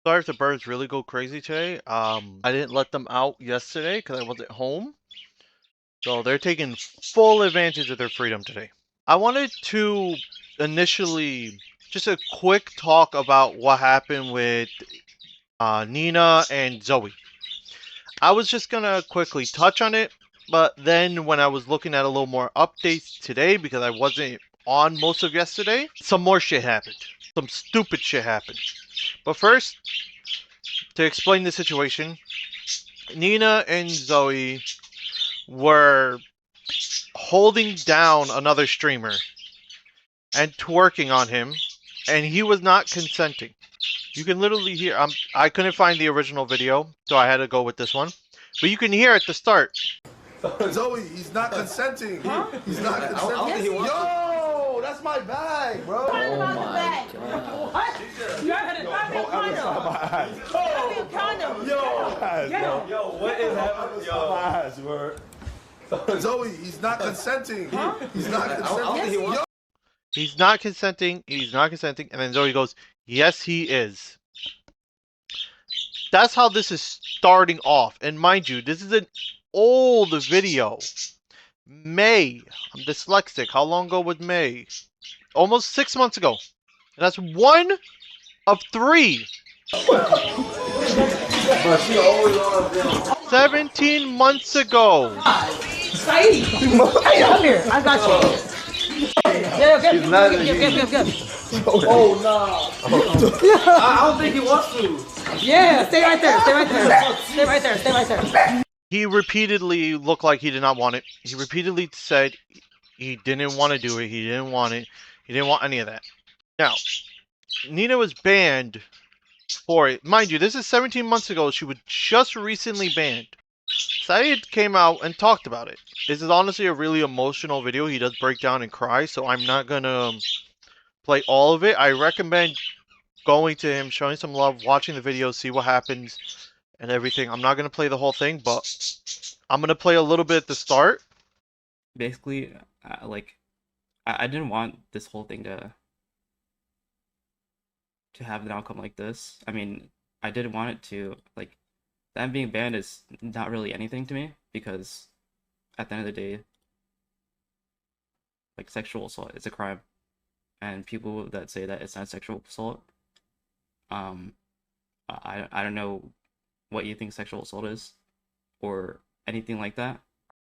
Sorry if the birds really go crazy today. I didn't let them out yesterday because I wasn't home. So they're taking full advantage of their freedom today. I wanted to initially just a quick talk about what happened with Nina and Zoe. I was just gonna quickly touch on it, but then when I was looking at a little more updates today, because I wasn't on most of yesterday, some more shit happened. Some stupid shit happened. But first, to explain the situation, Nina and Zoe were holding down another streamer and twerking on him, and he was not consenting. You can literally hear. I couldn't find the original video, so I had to go with this one. But you can hear at the start. Zoe, he's not consenting. Huh? He's not consenting. Yo, that's my bag, bro. Oh my God. What? You had a condom. Yo, what is happening? Yo. Zoe, he's not consenting. Huh? He's not consenting. Yo. He's not consenting. He's not consenting. And then Zoe goes, yes, he is. That's how this is starting off. And mind you, this is an old video. May. I'm dyslexic. How long ago was May? Almost 6 months ago. And that's one of 3. 17 months ago. Saeed, hey, come here. I got you. Yeah, good. Oh no! I don't think he wants to. Yeah, stay right there. Stay right there. He repeatedly looked like he did not want it. He repeatedly said he didn't want to do it. He didn't want it. He didn't want any of that. Now, Nina was banned for it. Mind you, this is 17 months ago. She was just recently banned. Saeed came out and talked about it. This is honestly a really emotional video. He does break down and cry, so I'm not gonna play all of it. I recommend going to him, showing some love, watching the video, see what happens, and everything. I'm not gonna play the whole thing, but I'm gonna play a little bit at the start. Basically, I didn't want this whole thing to have an outcome like this. I mean, I didn't want it to, like, them being banned is not really anything to me, because at the end of the day, like, sexual assault is a crime, and people that say that it's not sexual assault, I don't know what you think sexual assault is, or anything like that.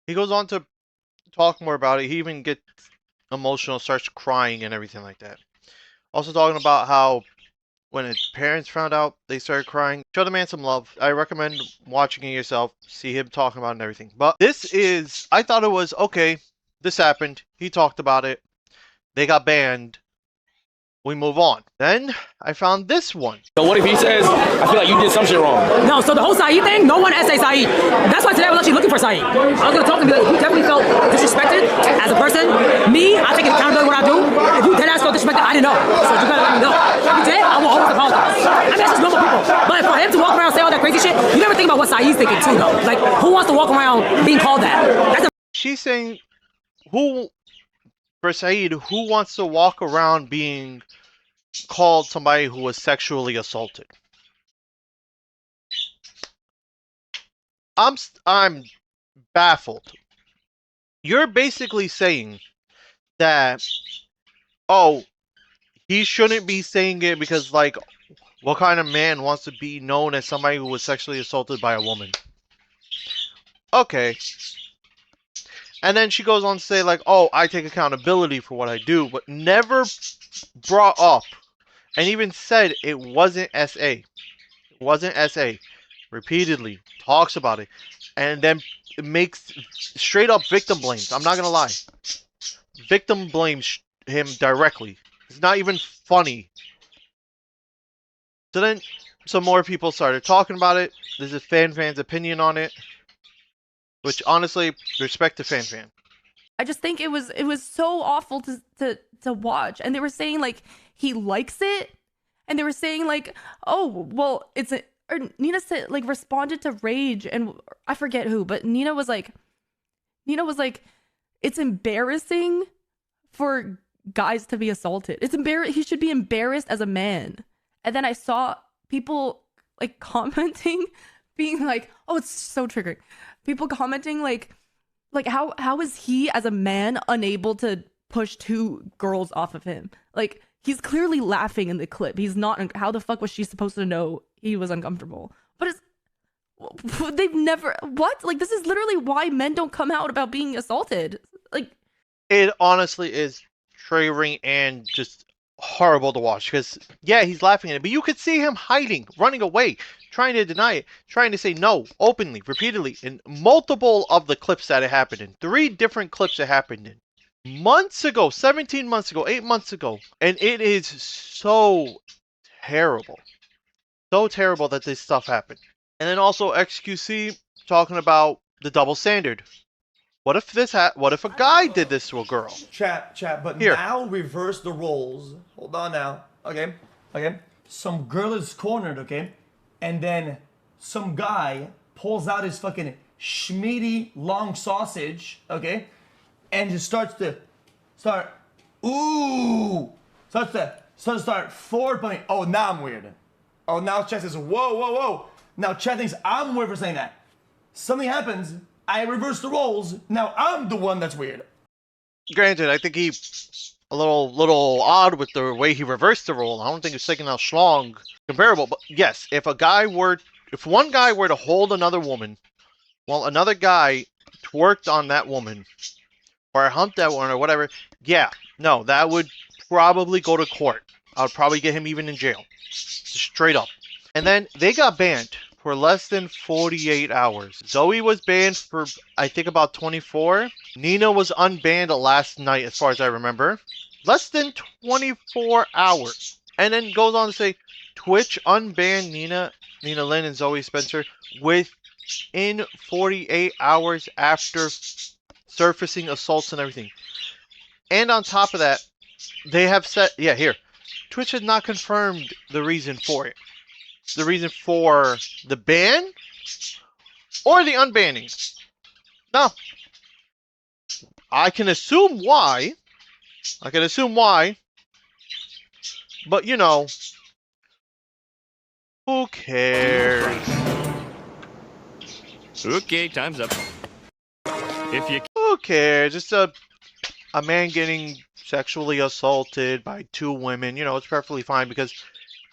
He goes on to talk more about it. He even gets emotional, starts crying and everything like that. Also talking about how when his parents found out, they started crying. Show the man some love. I recommend watching it yourself. See him talking about it and everything. But this is, I thought it was, okay, this happened. He talked about it. They got banned. We move on. Then I found this one. So what if he says, I feel like you did some shit wrong? No, so the whole Saeed thing, no one essay Saeed. That's why today I was actually looking for Saeed. I was going to talk to him, like, he definitely felt disrespected as a person. Me, I take accountability what I do. If you did ask for disrespected, I didn't know. So you gotta let me know. If you did, I will always apologize. I mean, that's just normal people. But for him to walk around and say all that crazy shit, you never think about what Saeed's thinking too, though. Like, who wants to walk around being called that? That's a She's saying, for Saeed, who wants to walk around being called somebody who was sexually assaulted? I'm baffled. You're basically saying that, oh, he shouldn't be saying it because, like, what kind of man wants to be known as somebody who was sexually assaulted by a woman? Okay. And then she goes on to say, like, oh, I take accountability for what I do, but never brought up and even said it wasn't SA. It wasn't SA. Repeatedly talks about it. And then it makes straight up victim blames. I'm not going to lie. Victim blames him directly. It's not even funny. So then some more people started talking about it. This is Fan's opinion on it. Which, honestly, respect to Fan. I just think it was so awful to watch. And they were saying, like, he likes it. And they were saying, like, oh, well, it's a... Or Nina said, like, responded to Rage, and I forget who, but Nina was like, it's embarrassing for guys to be assaulted. It's he should be embarrassed as a man. And then I saw people like commenting, being like, oh, it's so triggering. People commenting like how is he as a man unable to push two girls off of him? Like, he's clearly laughing in the clip. He's not. How the fuck was she supposed to know he was uncomfortable? But they've never. What? Like, this is literally why men don't come out about being assaulted. Like, it honestly is triggering and just horrible to watch, because yeah, he's laughing at it, but you could see him hiding, running away, trying to deny it, trying to say no openly, repeatedly, in multiple of the clips that it happened in. 3 different clips it happened in. Months ago, 17 months ago, 8 months ago. And it is so terrible. So terrible that this stuff happened. And then also XQC talking about the double standard. What if what if a guy did this to a girl? Chat, but Here. now reverse the roles. Hold on now. Okay. Some girl is cornered, okay? And then some guy pulls out his fucking schmeedy long sausage, okay? And just starts to forward pointing. Oh, now I'm weird. Oh, now Chat says, whoa. Now Chat thinks I'm weird for saying that. Something happens, I reverse the roles, now I'm the one that's weird. Granted, I think he's a little odd with the way he reversed the role. I don't think he's taking out schlong comparable, but yes, if one guy were to hold another woman while another guy twerked on that woman, or humped that one, or whatever, yeah, no, that would probably go to court. I would probably get him even in jail. Just straight up. And then they got banned for less than 48 hours. Zoe was banned for, I think, about 24. Nina was unbanned last night, as far as I remember. Less than 24 hours. And then goes on to say, Twitch unbanned Nina Lin and Zoe Spencer within 48 hours after surfacing assaults and everything. And on top of that, they have said, yeah, here, Twitch has not confirmed the reason for it. The reason for the ban or the unbanning. No. I can assume why. But, you know, who cares? Okay, time's up. Who cares? Just a man getting sexually assaulted by 2 women. You know, it's perfectly fine, because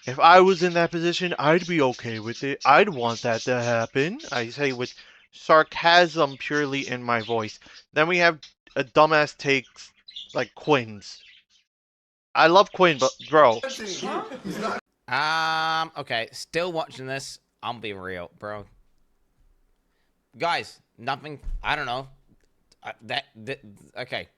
if I was in that position, I'd be okay with it. I'd want that to happen. I say with sarcasm purely in my voice. Then we have a dumbass takes like Quinn's. I love Quinn, but bro. Okay, still watching this. I'll be real, bro. Guys, nothing. I don't know. Okay.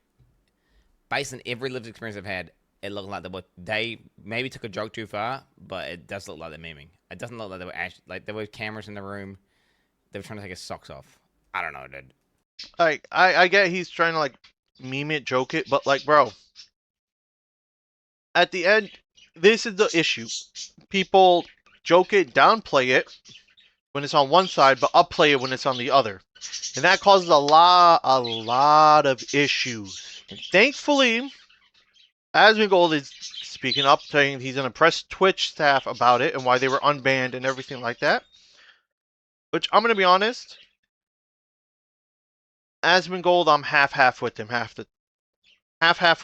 Based on every lived experience I've had, it looked like they maybe took a joke too far, but it does look like they're memeing. It doesn't look like they were actually, like, there were cameras in the room. They were trying to take his socks off. I don't know, dude. I get he's trying to like meme it, joke it, but like, bro, at the end, this is the issue. People joke it, downplay it when it's on one side, but upplay it when it's on the other. And that causes a lot of issues. And thankfully, Asmongold is speaking up, saying he's going to press Twitch staff about it and why they were unbanned and everything like that. Which, I'm going to be honest, Asmongold, I'm half with him, half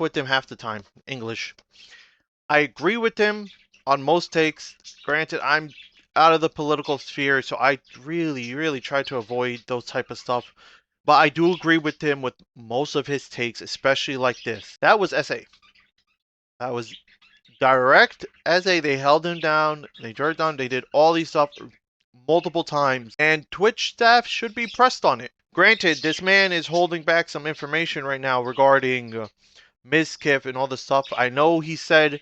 with him half the time. English. I agree with him on most takes. Granted, I'm out of the political sphere, so I really try to avoid those type of stuff. But I do agree with him with most of his takes, especially like this. That was SA. That was direct SA. They held him down. They jerked down. They did all these stuff multiple times. And Twitch staff should be pressed on it. Granted, this man is holding back some information right now regarding Mizkif and all this stuff. I know he said,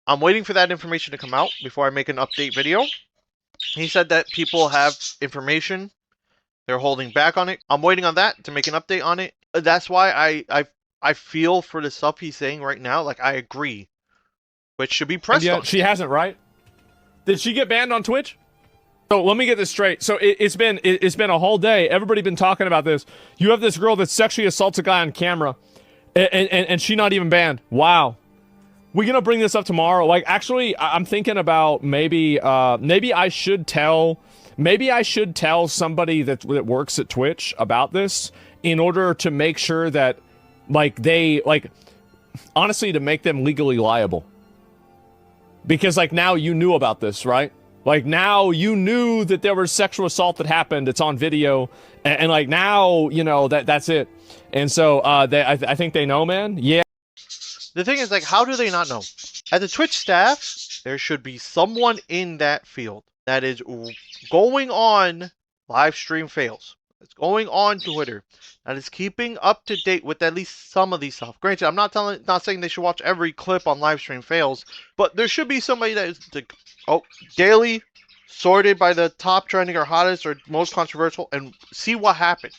I'm waiting for that information to come out before I make an update video. He said that people have information. They're holding back on it. I'm waiting on that to make an update on it. That's why I feel for the stuff he's saying right now. Like, I agree. Which should be pressed on. She hasn't, right? Did she get banned on Twitch? So let me get this straight. So it's been a whole day. Everybody been talking about this. You have this girl that sexually assaults a guy on camera, and she not even banned. Wow. we're gonna bring this up tomorrow. Like, actually, I'm thinking about maybe I should tell somebody that works at Twitch about this in order to make sure that, like, they, like, honestly, to make them legally liable. Because, like, now you knew about this, right? Like, now you knew that there was sexual assault that happened. It's on video, and like, now you know that's it. And so I think they know, man. Yeah. The thing is, like, how do they not know? At the Twitch staff, there should be someone in that field that is going on live stream fails. It's going on Twitter. That is keeping up to date with at least some of these stuff. Granted, I'm not saying they should watch every clip on live stream fails, but there should be somebody that is like, daily sorted by the top trending or hottest or most controversial and see what happened.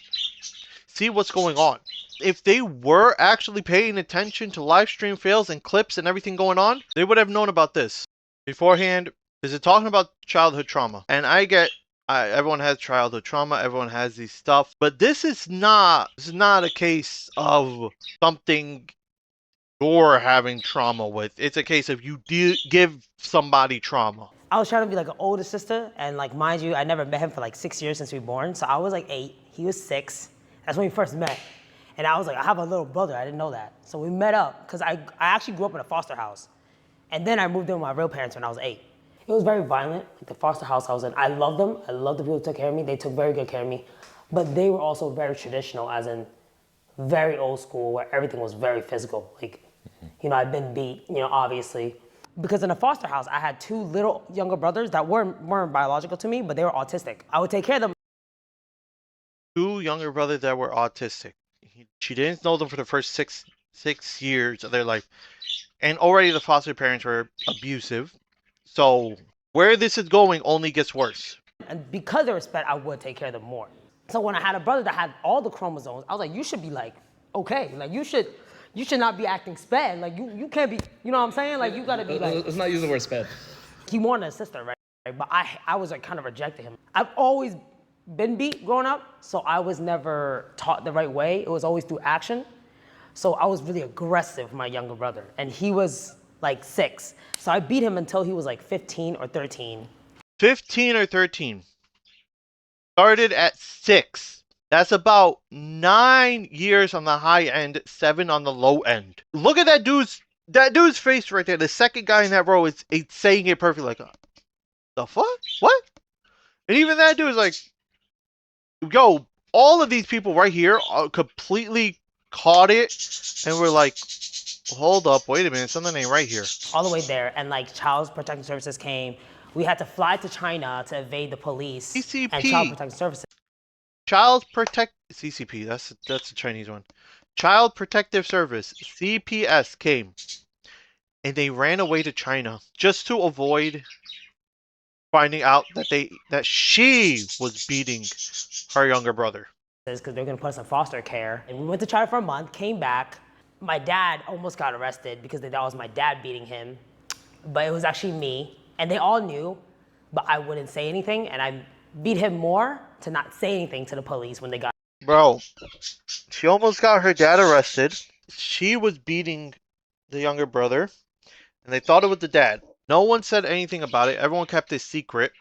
See what's going on. If they were actually paying attention to live stream fails and clips and everything going on, they would have known about this beforehand. Is it talking about childhood trauma? And I get, everyone has childhood trauma, everyone has these stuff, but this is not a case of something you're having trauma with. It's a case of you give somebody trauma. I was trying to be like an older sister, and like, mind you, I never met him for like 6 years since we were born. So I was like 8, he was 6. That's when we first met. And I was like, I have a little brother, I didn't know that. So we met up, because I actually grew up in a foster house. And then I moved in with my real parents when I was 8. It was very violent, like the foster house I was in. I loved them, I loved the people who took care of me, they took very good care of me. But they were also very traditional, as in very old school, where everything was very physical. Like, you know, I've been beat, you know, obviously. Because in a foster house, I had 2 little younger brothers that weren't biological to me, but they were autistic. I would take care of them. 2 younger brothers that were autistic. She didn't know them for the first six years of their life. And already the foster parents were abusive. So where this is going only gets worse. And because of respect, I would take care of them more. So when I had a brother that had all the chromosomes, I was like, you should be like, okay, like you should not be acting sped. Like you can't be, you know what I'm saying? Like you gotta be like. Let's not use the word sped. He wanted a sister, right? But I was like kind of rejecting him. I've always been beat growing up, so I was never taught the right way. It was always through action. So I was really aggressive with my younger brother, and he was like 6. So I beat him until he was like 15 or 13. 15 or 13. Started at 6. That's about 9 years on the high end, 7 on the low end. Look at that dude's face right there. The second guy in that row is saying it perfectly. Like, the fuck? What? And even that dude is like, yo, all of these people right here are completely caught it, and we're like, hold up, wait a minute, something ain't right here. All the way there, and like Child Protection Services came. We had to fly to China to evade the police. CCP. And Child Protection Services. CCP, that's the Chinese one. Child Protective Service, CPS, came. And they ran away to China just to avoid finding out that she was beating her younger brother. Because they were gonna put us in foster care. And we went to China for a month, came back. My dad almost got arrested because they thought it was my dad beating him. But it was actually me. And they all knew, but I wouldn't say anything. And I beat him more to not say anything to the police when they got. Bro, she almost got her dad arrested. She was beating the younger brother, and they thought it was the dad. No one said anything about it. Everyone kept it secret.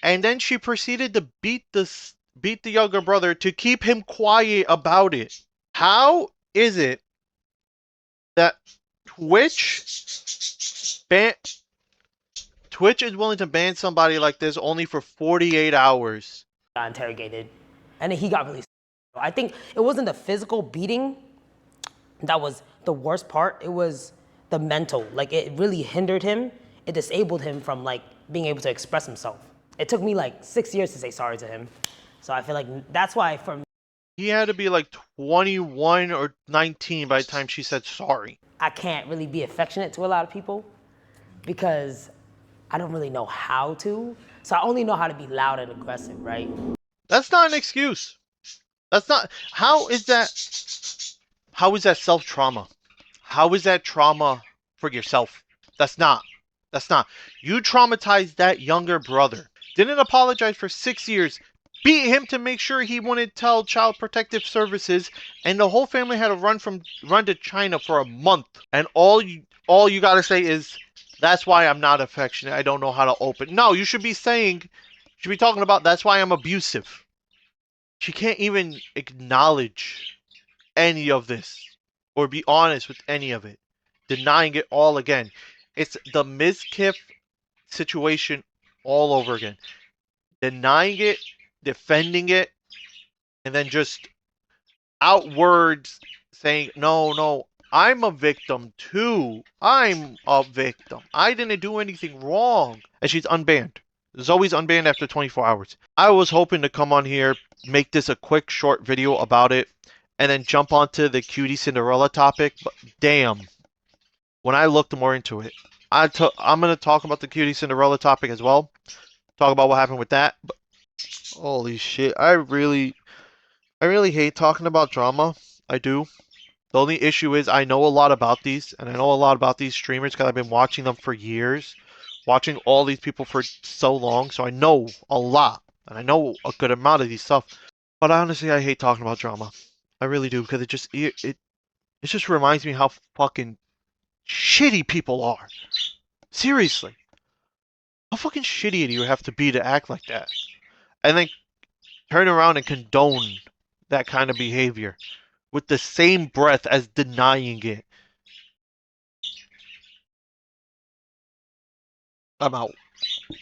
And then she proceeded to beat the younger brother to keep him quiet about it. How is it that Twitch is willing to ban somebody like this only for 48 hours? Got interrogated, and then he got released. I think it wasn't the physical beating that was the worst part. It was the mental. Like, it really hindered him. It disabled him from like being able to express himself. It took me like 6 years to say sorry to him. So I feel like that's why for me, he had to be like 21 or 19 by the time she said sorry. I can't really be affectionate to a lot of people because I don't really know how to. So I only know how to be loud and aggressive, right? That's not an excuse. That's not. How is that self-trauma? How is that trauma for yourself? That's not. You traumatized that younger brother. Didn't apologize for 6 years. beat him to make sure he wouldn't tell Child Protective Services, and the whole family had to run to China for a month. And all you gotta say is, that's why I'm not affectionate. I don't know how to open. No, you should be saying, you should be talking about, that's why I'm abusive. She can't even acknowledge any of this or be honest with any of it, denying it all again. It's the Ms. Kiff situation all over again. Denying it, defending it, and then just outwards saying, no, I'm a victim too. I'm a victim. I didn't do anything wrong. And she's unbanned. Zoe's unbanned after 24 hours. I was hoping to come on here, make this a quick short video about it, and then jump onto the cutie Cinderella topic, but damn. When I looked more into it, I'm going to talk about the cutie Cinderella topic as well. Talk about what happened with that. But holy shit, I really hate talking about drama. I do. The only issue is I know a lot about these, and I know a lot about these streamers because I've been watching them for years. Watching all these people for so long, so I know a lot. And I know a good amount of these stuff. But honestly, I hate talking about drama. I really do, because it just reminds me how fucking shitty people are. Seriously. How fucking shitty do you have to be to act like that? And then turn around and condone that kind of behavior with the same breath as denying it. I'm out.